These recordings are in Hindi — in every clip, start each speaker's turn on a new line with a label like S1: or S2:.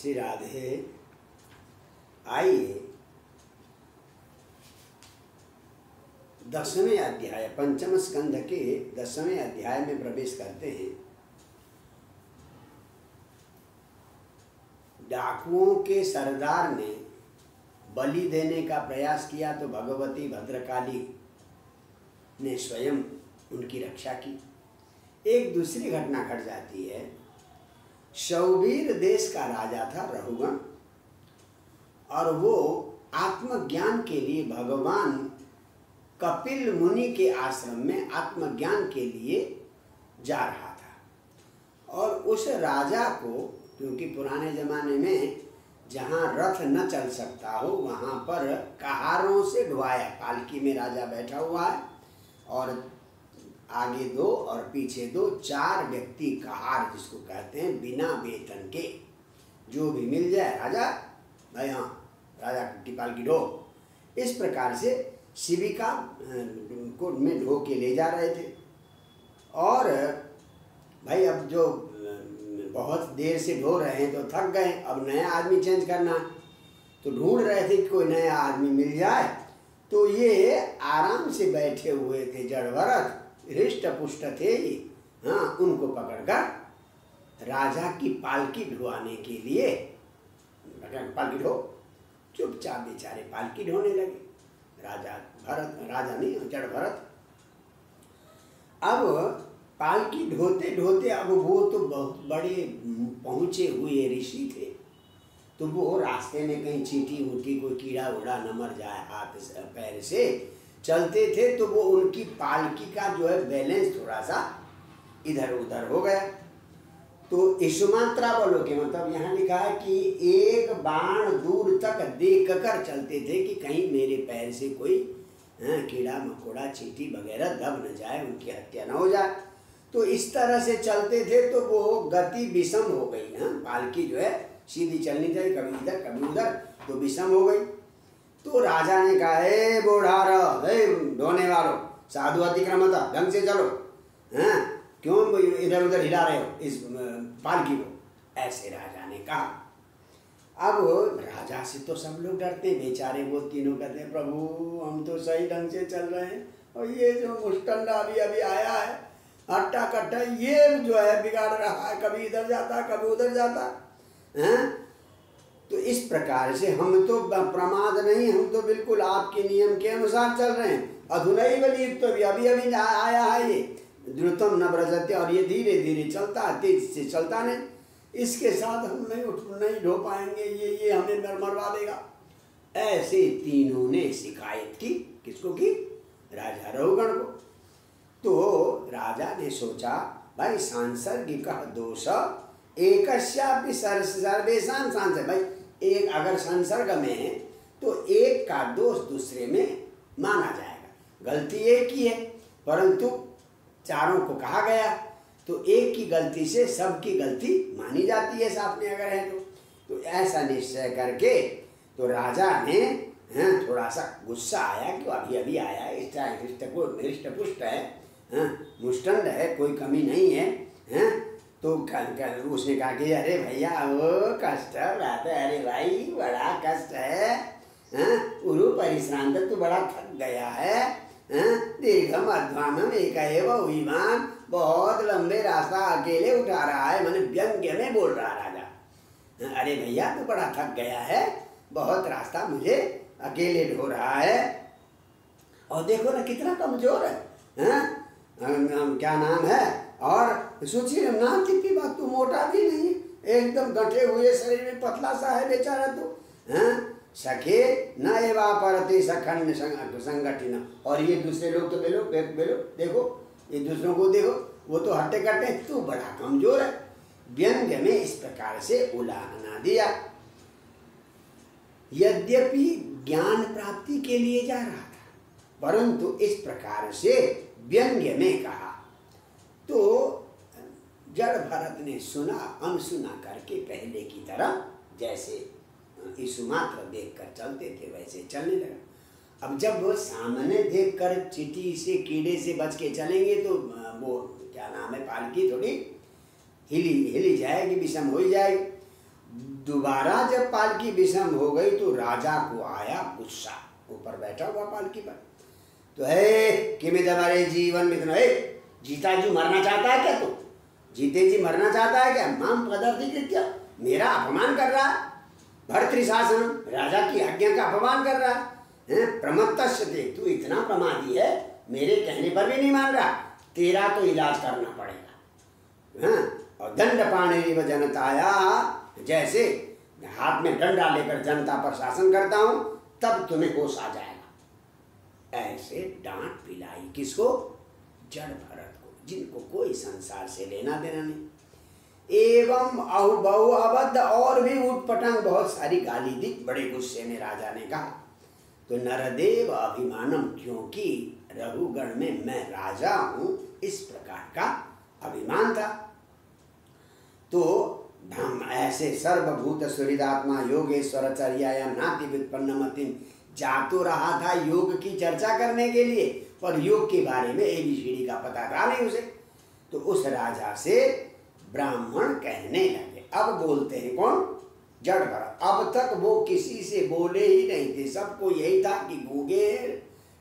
S1: श्री राधे। आइए 10वें अध्याय, पंचम स्कंध के 10वें अध्याय में प्रवेश करते हैं। डाकुओं के सरदार ने बलि देने का प्रयास किया तो भगवती भद्रकाली ने स्वयं उनकी रक्षा की। एक दूसरी घटना घट जाती है। शौवीर देश का राजा था रहुगण, और वो आत्मज्ञान के लिए भगवान कपिल मुनि के आश्रम में आत्मज्ञान के लिए जा रहा था। और उस राजा को, क्योंकि पुराने जमाने में जहाँ रथ न चल सकता हो वहाँ पर कहारों से ढुआया, पालकी में राजा बैठा हुआ है और आगे 2 और पीछे 2, 4 व्यक्ति कहार जिसको कहते हैं, बिना वेतन के, जो भी मिल जाए राजा भाई, हाँ राजा की पालकी ढो। इस प्रकार से शिविका को में ढो के ले जा रहे थे। और भाई अब जो बहुत देर से ढो रहे हैं तो थक गए, अब नया आदमी चेंज करना है, तो ढूंढ रहे थे कि कोई नया आदमी मिल जाए। तो ये आराम से बैठे हुए थे जड़ भरत, हृष्ट पुष्ट थे ये, हाँ, उनको पकड़कर राजा की पालकी ढुआने के लिए, पालकी ढो, चुपचाप बेचारे पालकी ढोने लगे। राजा नहीं, जड़ भरत। अब पालकी ढोते ढोते, अब वो तो बहुत बड़े पहुँचे हुए ऋषि थे, तो वो रास्ते में कहीं चींटी उटी कोई कीड़ा उड़ा न मर जाए हाथ पैर से चलते थे, तो वो उनकी पालकी का जो है बैलेंस थोड़ा सा इधर उधर हो गया। तो इषुमात्रा बोलो के मतलब यहाँ लिखा है कि एक बाण दूर तक देख कर चलते थे कि कहीं मेरे पैर से कोई कीड़ा मकोड़ा चींटी वगैरह दब न जाए, उनकी हत्या न हो जाए। तो इस तरह से चलते थे तो वो गति विषम हो गई। पालकी जो है सीधी चलनी चाहिए, कभी इधर कभी उधर, तो विषम हो गई। तो राजा ने कहा, हे बूढ़ार, हे ढोने वालों, साधु अतिक्रमता, ढंग से चलो, हैं क्यों इधर उधर हिला रहे हो इस पालकी को, ऐसे राजा ने कहा। अब राजा से तो सब लोग डरते हैं, बेचारे वो तीनों कहते हैं, प्रभु हम तो सही ढंग से चल रहे हैं, और ये जो मुष्टंडा अभी अभी आया है हट्टा कट्टा, ये जो है बिगाड़ रहा है, कभी इधर जाता कभी उधर जाता है। तो इस प्रकार से हम तो प्रमाद नहीं, हम तो बिल्कुल आपके नियम के अनुसार चल रहे हैं। अधुनैव बलियुक्त, तो अभी अभी आया है ये, द्रुतम न व्रजते, और ये धीरे धीरे चलता, तेज से चलता नहीं, इसके साथ हम नहीं ढो पाएंगे, ये हमें मरवा देगा। ऐसे तीनों ने शिकायत की, किसको की? राजा रहुगण को। तो राजा ने सोचा, भाई सांसर्गिक दोष एकस्यापि सर्वेषां सांसर्ग, भाई एक अगर संसर्ग में है तो एक का दोष दूसरे में माना जाएगा। गलती एक ही है, परंतु चारों को कहा गया तो एक की गलती से सबकी गलती मानी जाती है, साथ में अगर है तो ऐसा निश्चय करके तो राजा ने थोड़ा सा गुस्सा आया कि अभी अभी आया है, हृष्ट पुष्ट है, मुष्टंड है, कोई कमी नहीं है, तो उसने कहा कि अरे भैया वो कष्ट बात है, अरे भाई बड़ा कष्ट है, उरु परिश्रांत, तो बड़ा थक गया है, दीर्घम अध्वानम एकैव उइवान, बहुत लंबे रास्ता अकेले उठा रहा है, मैंने व्यंग्य में बोल रहा राजा। अरे भैया तो बड़ा थक गया है, बहुत रास्ता मुझे अकेले ढो रहा है, और देखो ना कितना कमजोर है, क्या नाम है, और सोचिए नाम की बात, तू मोटा भी नहीं, एकदम गठे हुए शरीर में पतला सा है बेचारा तो, सखे न एवा परते सखंड संगठन। और ये दूसरे लोग तो बेलो देखो, ये दूसरों को देखो, वो तो हट्टे कट्टे, तू बड़ा कमजोर है। व्यंग्य में इस प्रकार से उलाहना दिया। यद्यपि ज्ञान प्राप्ति के लिए जा रहा था, परंतु इस प्रकार से व्यंग्य में कहा। तो जड़ भरत ने सुना, अनसुना करके पहले की तरह जैसे इषुमात्र देखकर चलते थे वैसे चलने लगा। अब जब वो सामने देखकर चींटी से कीड़े से बच के चलेंगे तो वो क्या नाम है, पालकी थोड़ी हिली जाएगी, विषम हो जाएगी। दोबारा जब पालकी विषम हो गई तो राजा को आया गुस्सा। ऊपर बैठा हुआ पालकी पर, तो है कि मैं तुम्हारे जीवन में तुम्हें जीता जी मरना चाहता है क्या? तू जीते जी मरना चाहता है क्या? माम पदार्थी कृत्य, मेरा अपमान कर रहा है। भर्तृशासन, राजा की आज्ञा का अपमान कर रहा है। प्रमत्तस्य ते, तू इतना प्रमादी है, मेरे कहने पर भी नहीं मान रहा। तेरा तो इलाज करना पड़ेगा। और दंड पाणे व जनताया, जैसे हाथ में डंडा लेकर जनता पर शासन करता हूं, तब तुम्हें होश आ जाएगा। ऐसे डांट पिलाई किसको? जड़ भरत को, जिनको कोई संसार से लेना देना नहीं। एवं अहु बहु अबद्ध, और भी उटपटांग बहुत सारी गाली दी। बड़े गुस्से में राजा ने कहा, तो नरदेव अभिमानम, क्योंकि रघुगण में मैं राजा हूं, इस प्रकार का अभिमान था। तो ब्रह्म ऐसे सर्वभूत सुहृदात्मा योगेश्वरचर्यायाम नाति व्युत्पन्नमतिम, जा तो रहा था योग की चर्चा करने के लिए, पर योग के बारे में ABCD का पता था नहीं उसे। तो उस राजा से ब्राह्मण कहने लगे। अब बोलते हैं कौन? जड़ भरत। अब तक वो किसी से बोले ही नहीं थे, सबको यही था कि गूंगे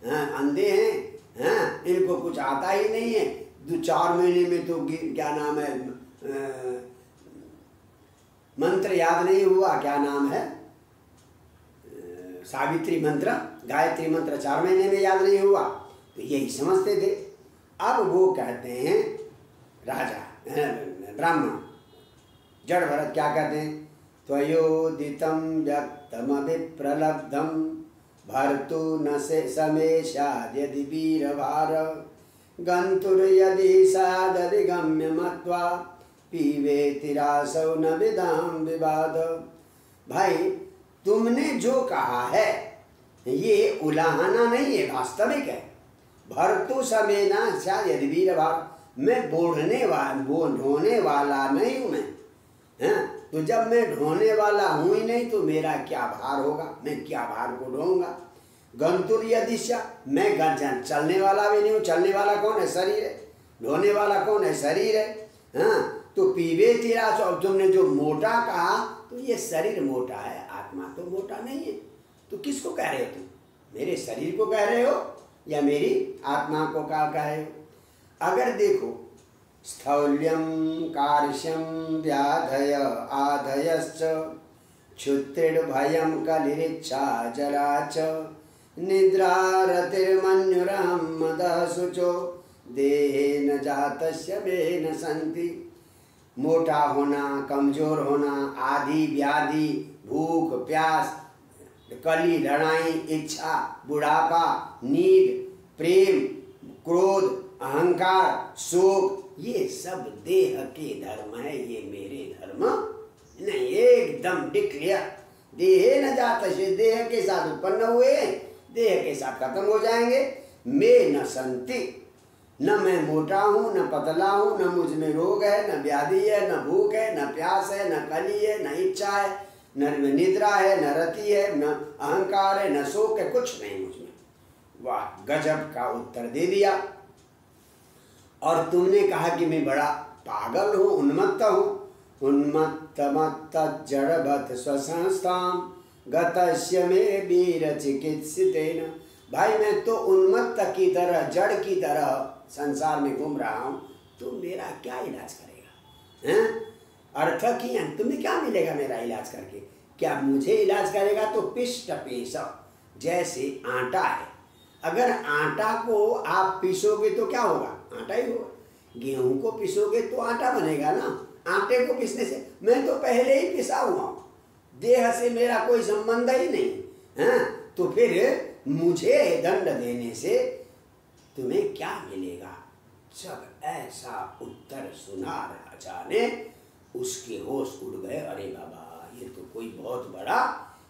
S1: हैं, अंधे हैं, इनको कुछ आता ही नहीं है। 2-4 महीने में तो क्या नाम है, मंत्र याद नहीं हुआ, क्या नाम है, सावित्री मंत्र, गायत्री मंत्र 4 महीने में याद नहीं हुआ, तो यही समझते थे। अब वो कहते हैं राजा, ब्राह्मण जड़ भरत क्या कहते हैं? त्वयोदितं व्यक्तमभिप्रलब्धं भर्तु न से समेशाद् यदि वीरभार गन्तुर्यदि सादधिगम्य मत्वा पीवेति रासौ न विदाम विवाद। भाई तुमने जो कहा है ये उलाहना नहीं है, वास्तविक है। भर्तु समेना शायद यदि वीरभार, मैं ढोने वाला नहीं हूं मैं, तो जब मैं ढोने वाला हूं ही नहीं तो मेरा क्या भार होगा, मैं क्या भार को ढोऊंगा। गंतुर यदिशा, मैं चलने वाला भी नहीं हूँ। चलने वाला कौन है? शरीर है। ढोने वाला कौन है? शरीर है। तो पीवे तेरा, और तुमने जो मोटा कहा, तो ये शरीर मोटा है, आत्मा तो मोटा नहीं है। तो किसको कह रहे हो तुम? मेरे शरीर को कह रहे हो या मेरी आत्मा को कह रहे हो? अगर देखो, स्थौल्यम कार्श्यम व्याधय आधयश्च क्षुत्रिड भयम कलिरिच्छा जराच निद्रा रतिर्मन्युरहं मदः शुचो देहेन जातस्य मे न सन्ति। मोटा होना, कमजोर होना, आदि व्याधि, भूख प्यास, कली लड़ाई, इच्छा, बुढ़ापा, नींद, प्रेम, क्रोध, अहंकार, शोक, ये सब देह के धर्म है, ये मेरे धर्म नहीं। एकदम डिक्लेयर, देहे न जात से, देह के साथ उत्पन्न हुए, देह के साथ खत्म हो जाएंगे। मैं न संति, न मैं मोटा हूँ, न पतला हूँ, न मुझ में रोग है, न व्याधि है, न भूख है, न प्यास है, न कली है, न इच्छा है, न निद्रा है, न रति है, न अहंकार है, न शोक है, कुछ नहीं मुझ में। वाह, गजब का उत्तर दे दिया। और तुमने कहा कि मैं बड़ा पागल हूँ, उन्मत्त हूँ। उन्मत्त मत्त जड़वत् स्वसंस्थाम गतस्य मे वीर चिकित्सितेन। भाई मैं तो उन्मत्त की तरह, जड़ की तरह संसार में घूम रहा हूँ, तो मेरा क्या इलाज करेगा? हैं? अर्थ की तुम्हें क्या मिलेगा मेरा इलाज करके? क्या मुझे इलाज करेगा? तो पिष्ट पेश, जैसे आटा है, अगर आटा को आप पीसोगे तो क्या होगा? आटा ही होगा। गेहूं को पीसोगे तो आटा बनेगा ना। आटे को पीसने से, मैं तो पहले ही पिसा हुआ हूँ, देह से मेरा कोई संबंध ही नहीं है। तो फिर मुझे दंड देने से तुम्हें क्या मिलेगा? जब ऐसा उत्तर सुना राजा ने, उसके होश उड़ गए। अरे बाबा, ये तो कोई बहुत बड़ा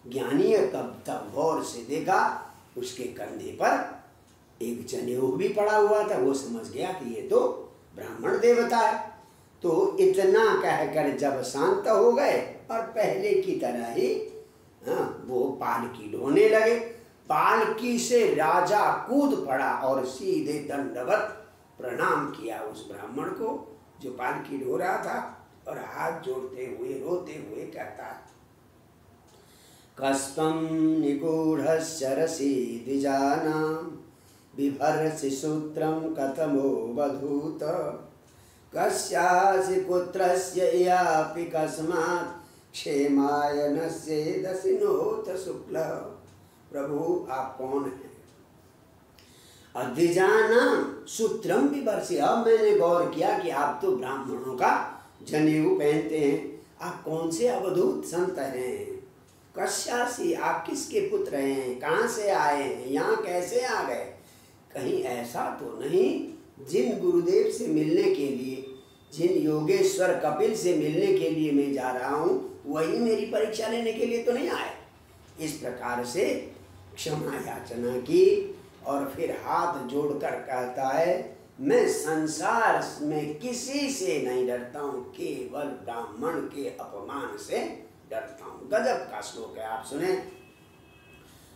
S1: ज्ञानी है। तब गौर से देखा, उसके कंधे पर एक जनेऊ भी पड़ा हुआ था। वो समझ गया कि ये तो ब्राह्मण देवता है। तो इतना कहकर जब शांत हो गए और पहले की तरह ही वो पालकी ढोने लगे। पालकी से राजा कूद पड़ा और सीधे दंडवत प्रणाम किया उस ब्राह्मण को जो पालकी ढो रहा था, और हाथ जोड़ते हुए रोते हुए कहता, कस्त्वं निगूढश्चरसि द्विजानां बिभर्सि सूत्रं कथमो वधूत कस्यासि पुत्रस्य यापि कस्मात् क्षेमाय नश्येदसि नोत शुक्ल। प्रभु आप कौन हैं? द्विजानां सूत्रम बिभर्सि। अब मैंने गौर किया कि आप तो ब्राह्मणों का जनेऊ पहनते हैं, आप कौन से अवधूत संत हैं? कश्यासी, आप किसके पुत्र हैं? कहाँ से आए हैं? यहाँ कैसे आ गए? कहीं ऐसा तो नहीं जिन गुरुदेव से मिलने के लिए, जिन योगेश्वर कपिल से मिलने के लिए मैं जा रहा हूँ, वही मेरी परीक्षा लेने के लिए तो नहीं आए? इस प्रकार से क्षमा याचना की और फिर हाथ जोड़कर कहता है, मैं संसार में किसी से नहीं डरता हूँ, केवल ब्राह्मण के अपमान से डरता हूँ। गजब का श्लोक है, आप सुने।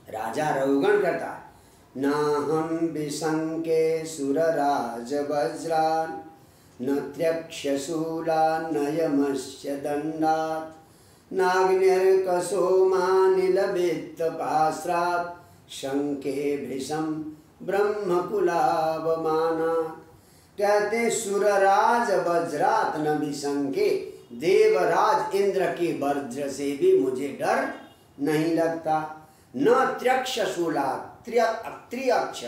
S1: राजा रघुगण करता है, नाहं विशंके सुरराज वज्रान् न त्र्यक्षशूलान् न यमस्य दण्डात् नाग्निर्कसोमानिलभित्तपास्रात् शंके भृशं ब्रह्मकुलावमानात्। कहते सुरराज वज्रात न विशंके, देवराज इंद्र के वज्र से भी मुझे डर नहीं लगता। न त्र्यक्षशूलात्, त्रिअक्ष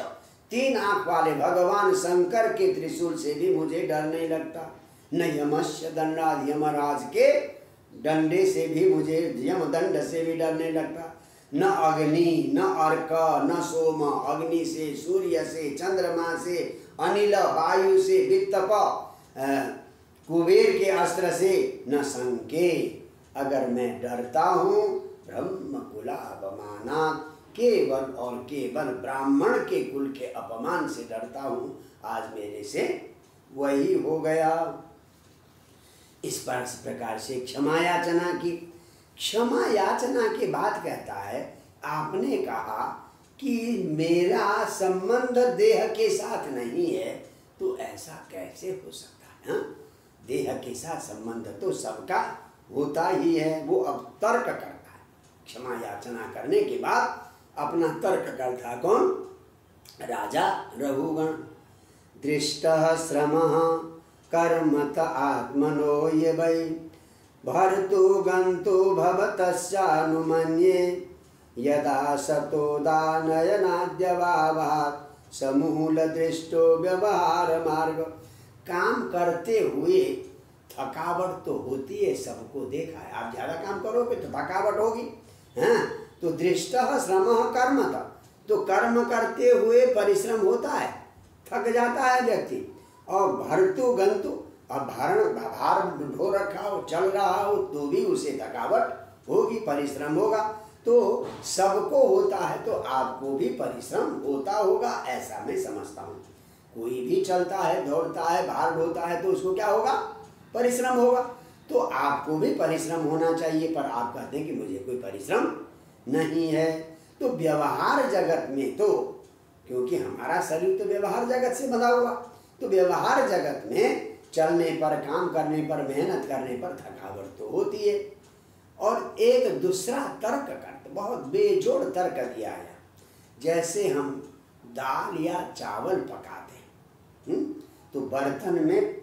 S1: 3 आंख वाले भगवान शंकर के त्रिशूल से भी मुझे डर नहीं लगता। न यमस्य दंडात्, यमराज के डंडे से भी मुझे, यमदंड से भी डर नहीं लगता। न अग्नि, न अर्क, न सोम, अग्नि से, सूर्य से, चंद्रमा से, अनिल वायु से, वित्तप कुबेर के अस्त्र से, न शंके। अगर मैं डरता हूँ ब्रह्म कुलावमानात्, केवल और केवल ब्राह्मण के कुल के अपमान से डरता हूँ। आज मेरे से वही हो गया। इस प्रकार से क्षमा याचना की। क्षमा याचना के बाद कहता है, आपने कहा कि मेरा संबंध देह के साथ नहीं है, तो ऐसा कैसे हो सकता है? देह के साथ संबंध तो सबका होता ही है। वो अब तर्क करता है, क्षमा याचना करने के बाद अपना तर्क करता। कौन? राजा रघुगण। दृष्टः श्रमः कर्मत आत्मनो ये वै भर्तु गन्तु भवतस्यानुमन्ये यदा सतो दानयनाद्यभावात् समूल दृष्टो व्यवहार मार्ग। काम करते हुए थकावट तो होती है, सबको देखा है। आप ज्यादा काम करोगे तो थकावट होगी, हैं? तो दृष्टः श्रमः कर्मत, तो कर्म करते हुए परिश्रम होता है, थक जाता है व्यक्ति। और भर्तु गंतु, अब भार ढो रखा हो, चल रहा हो, तो भी उसे थकावट होगी, परिश्रम होगा। तो सबको होता है, तो आपको भी परिश्रम होता होगा, ऐसा मैं समझता हूँ। कोई भी चलता है, दौड़ता है, भार ढोता है, तो उसको क्या होगा? परिश्रम होगा। तो आपको भी परिश्रम होना चाहिए, पर आप कहते हैं कि मुझे कोई परिश्रम नहीं है। तो व्यवहार जगत में तो, क्योंकि हमारा शरीर तो व्यवहार जगत से बंधा हुआ, तो व्यवहार जगत में चलने पर, काम करने पर, मेहनत करने पर थकावट तो होती है। और एक दूसरा तर्क करते, बहुत बेजोड़ तर्क दिया है। जैसे हम दाल या चावल पकाते हैं, तो बर्तन में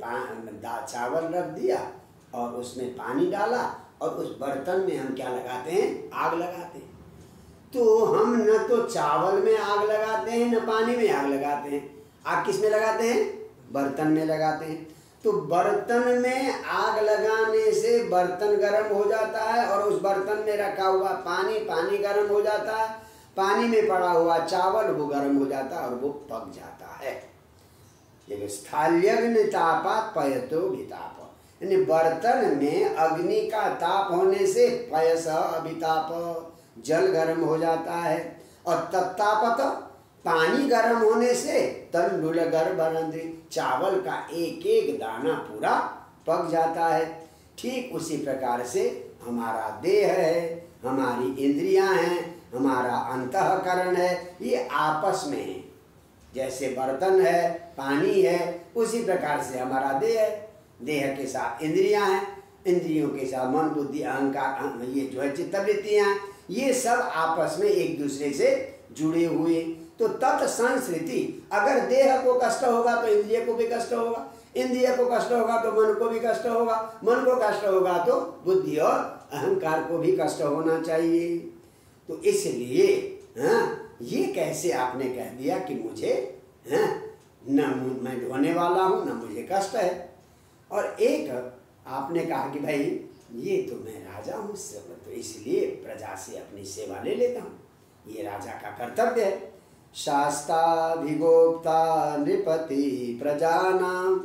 S1: चावल रख दिया और उसमें पानी डाला, और उस बर्तन में हम क्या लगाते हैं? आग लगाते हैं। तो हम न तो चावल में आग लगाते हैं, न पानी में आग लगाते हैं। आग किस में लगाते हैं? बर्तन में लगाते हैं। तो बर्तन में आग लगाने से बर्तन गर्म हो जाता है, और उस बर्तन में रखा हुआ पानी गर्म हो जाता है। पानी में पड़ा हुआ चावल वो गर्म हो जाता है और वो पक जाता है। देखो, स्थाल्यग्नि तापात् पयतो विताप, यानी बर्तन में अग्नि का ताप होने से पयस अभिताप, जल गर्म हो जाता है। और तत्तापत, पानी गर्म होने से तंडुल गर्भरंध्री, चावल का एक एक दाना पूरा पक जाता है। ठीक उसी प्रकार से हमारा देह है, हमारी इंद्रियां हैं, हमारा अंतःकरण है, ये आपस में है। जैसे बर्तन है, पानी है, उसी प्रकार से हमारा देह है। देह के साथ इंद्रियां हैं, इंद्रियों के साथ मन बुद्धि अहंकार, ये जो है चित्तवृत्तियाँ, ये सब आपस में एक दूसरे से जुड़े हुए। तो तत्संसृति, अगर देह को कष्ट होगा तो इंद्रिय को भी कष्ट होगा, इंद्रिय को कष्ट होगा तो मन को भी कष्ट होगा, मन को कष्ट होगा तो बुद्धि और अहंकार को भी कष्ट होना चाहिए। तो इसलिए ये कैसे आपने कह दिया कि मुझे न मैं ढोने वाला हूँ न मुझे कष्ट है। और एक आपने कहा कि भाई ये तो मैं राजा हूँ, तो इसलिए प्रजा से अपनी सेवा ले लेता हूँ, ये राजा का कर्तव्य है। शास्ताभिगोप्ता नृपति प्रजानां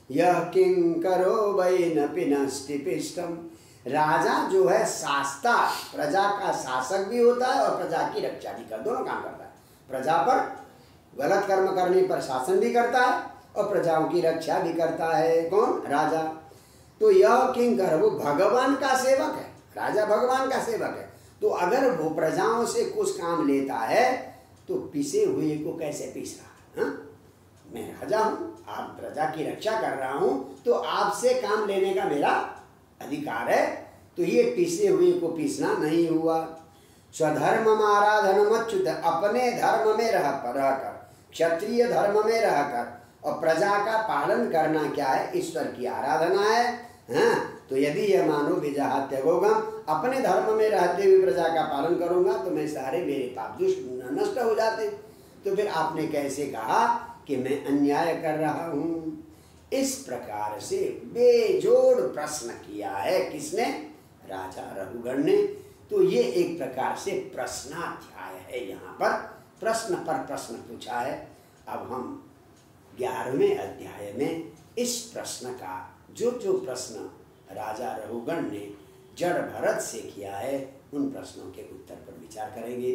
S1: यह किंकरो वै न पिनष्टि पिष्टम। राजा जो है शास्ता, प्रजा का शासक भी होता है और प्रजा की रक्षा भी करता, दोनों काम करता है। प्रजा पर गलत कर्म करने पर शासन भी करता है और प्रजाओं की रक्षा भी करता है। कौन? राजा। तो यह किंकर, वो भगवान का सेवक है, राजा भगवान का सेवक है। तो अगर वो प्रजाओं से कुछ काम लेता है तो पिसे हुए को कैसे पीस रहा? मैं राजा हूँ, आप प्रजा की रक्षा कर रहा हूँ, तो आपसे काम लेने का मेरा अधिकार है। तो ये पिसे हुए को पीसना नहीं हुआ। स्वधर्म आराधन अच्युत, अपने धर्म में रहकर, क्षत्रिय धर्म में रहकर और प्रजा का पालन करना क्या है? ईश्वर की आराधना है। तो यदि यह मानो विजहात्य होगा, अपने धर्म में रहते हुए प्रजा का पालन करूंगा तो मैं सारे मेरे पाप नष्ट हो जाते। तो फिर आपने कैसे कहा कि मैं अन्याय कर रहा हूँ? इस प्रकार से बेजोड़ प्रश्न किया है। किसने? राजा रघुगण ने। तो ये एक प्रकार से प्रश्नाध्याय है, यहाँ पर प्रश्न पर प्रश्न पूछा है। अब हम 11वें अध्याय में इस प्रश्न का जो प्रश्न राजा रघुगण ने जड़ भरत से किया है, उन प्रश्नों के उत्तर पर विचार करेंगे।